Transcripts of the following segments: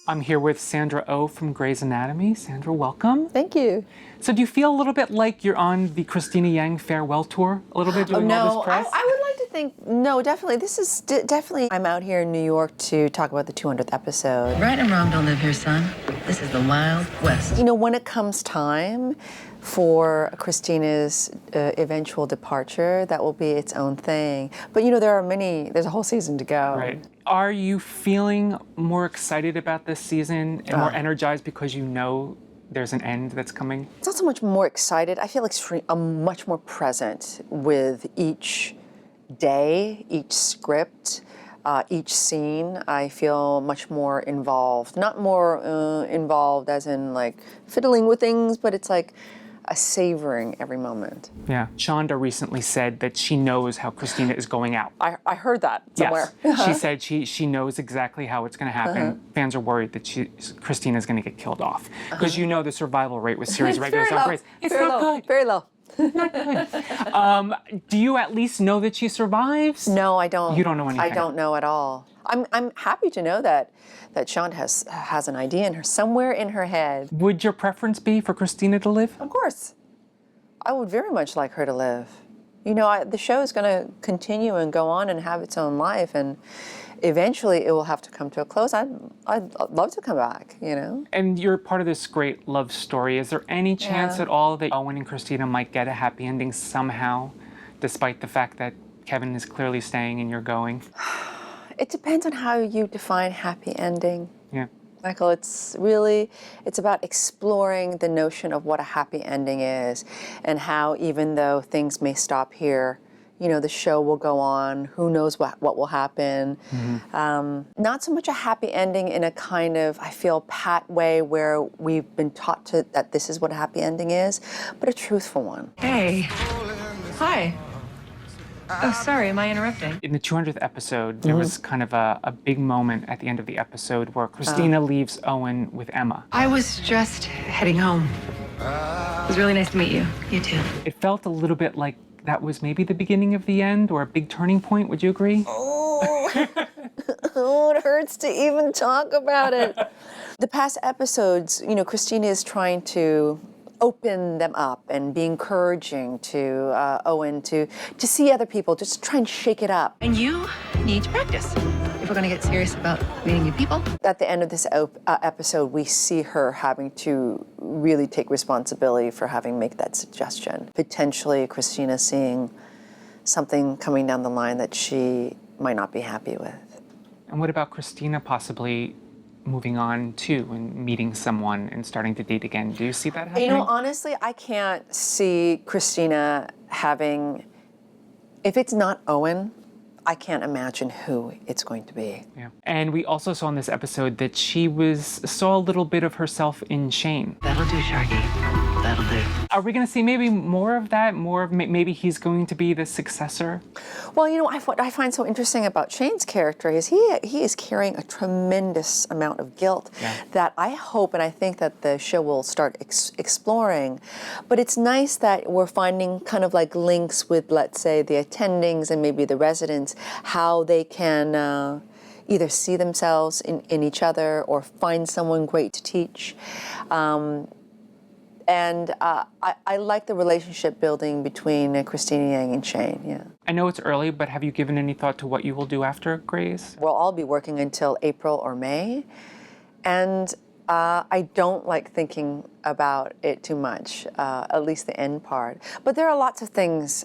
I'm here with Sandra Oh from Grey's Anatomy. Sandra, welcome. Thank you. So do you feel a little bit like you're on the Christina Yang farewell tour? A little bit doing all this press? I would like to think, no, definitely. This is definitely, I'm out here in New York to talk about the 200th episode. Right and wrong don't live here, son. This is the Wild West. You know, when it comes time for Christina's eventual departure, that will be its own thing. But you know, there's a whole season to go. Right. Are you feeling more excited about this season and more energized because you know there's an end that's coming? It's not so much more excited. I feel I'm much more present with each day, each script, each scene. I feel much more involved. Not more involved as in like fiddling with things, but it's like savoring every moment. Yeah. Sandra recently said that she knows how Christina is going out. I heard that somewhere. Yes. She said she knows exactly how it's going to happen. Fans are worried that Christina's going to get killed off. Because you know the survival rate with series regulars on Grey's. It's very not low. good. Very low. Do you at least know that she survives? No, I don't. You don't know anything? I don't know at all. I'm happy to know that Shonda has an idea in her, somewhere in her head. Would your preference be for Christina to live? Of course. I would very much like her to live. You know, the show is going to continue and go on and have its own life, and eventually it will have to come to a close. I'd love to come back, you know? And you're part of this great love story. Is there any chance at all that Owen and Christina might get a happy ending somehow, despite the fact that Kevin is clearly staying and you're going? It depends on how you define happy ending. Yeah. Michael, it's about exploring the notion of what a happy ending is and how even though things may stop here, you know, the show will go on. Who knows what will happen. Not so much a happy ending in a kind of, I feel, pat way where we've been taught that this is what a happy ending is, but a truthful one. Hey. Hi. Oh, sorry, am I interrupting? In the 200th episode, there was kind of a big moment at the end of the episode where Christina leaves Owen with Emma. I was just heading home. It was really nice to meet you. You too. It felt a little bit like that was maybe the beginning of the end or a big turning point. Would you agree? Oh, oh, it hurts to even talk about it. The past episodes, you know, Christina is trying to open them up and be encouraging to Owen to see other people, just try and shake it up. And you need to practice if we're going to get serious about meeting new people. At the end of this episode, we see her having to really take responsibility for having made that suggestion. Potentially, Christina seeing something coming down the line that she might not be happy with. And what about Christina possibly moving on too and meeting someone and starting to date again? Do you see that happening? You know, honestly, I can't see Christina having, if it's not Owen, I can't imagine who it's going to be. Yeah. And we also saw in this episode that she saw a little bit of herself in Shane. That'll do, Sharky. That'll do. Are we going to see maybe more of that? More of maybe he's going to be the successor? Well, you know, what I find so interesting about Shane's character is he is carrying a tremendous amount of guilt that I hope and I think that the show will start exploring. But it's nice that we're finding kind of like links with, let's say, the attendings and maybe the residents, how they can either see themselves in each other or find someone great to teach. And I like the relationship building between Christina Yang and Shane, yeah. I know it's early, but have you given any thought to what you will do after Grey's? We'll all be working until April or May. And I don't like thinking about it too much, at least the end part. But there are lots of things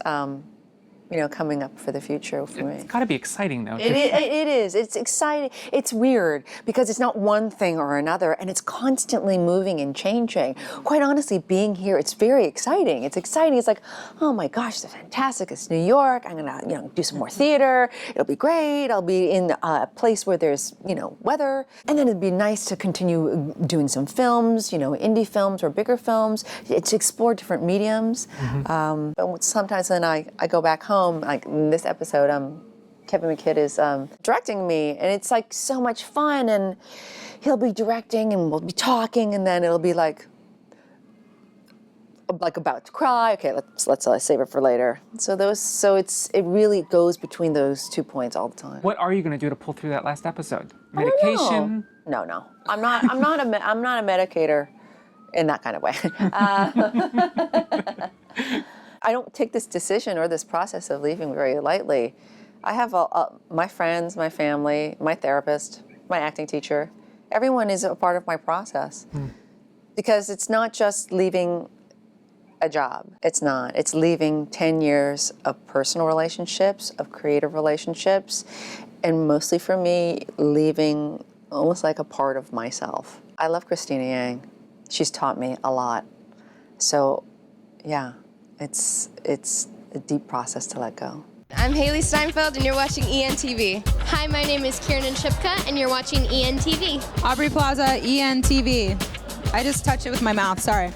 you know, coming up for the future for me. It's got to be exciting, though. It is. It's exciting. It's weird because it's not one thing or another, and it's constantly moving and changing. Quite honestly, being here, it's very exciting. It's exciting. It's like, oh my gosh, it's fantastic. It's New York. I'm gonna, you know, do some more theater. It'll be great. I'll be in a place where there's, you know, weather, and then it'd be nice to continue doing some films, you know, indie films or bigger films. To explore different mediums. But sometimes then I go back home. Like in this episode, Kevin McKidd is directing me, and it's like so much fun. And he'll be directing, and we'll be talking, and then it'll be like, like about to cry. Okay, let's save it for later. So it really goes between those 2 points all the time. What are you going to do to pull through that last episode? I don't know. Medication? No. I'm not a medicator in that kind of way. I don't take this decision or this process of leaving very lightly. I have my friends, my family, my therapist, my acting teacher. Everyone is a part of my process. Because it's not just leaving a job. It's not. It's leaving 10 years of personal relationships, of creative relationships, and mostly for me, leaving almost like a part of myself. I love Christina Yang. She's taught me a lot. So, yeah, it's a deep process to let go. I'm Haley Steinfeld, and you're watching ENTV. Hi, my name is Kiernan Shipka, and you're watching ENTV. Aubrey Plaza, ENTV. I just touched it with my mouth, sorry.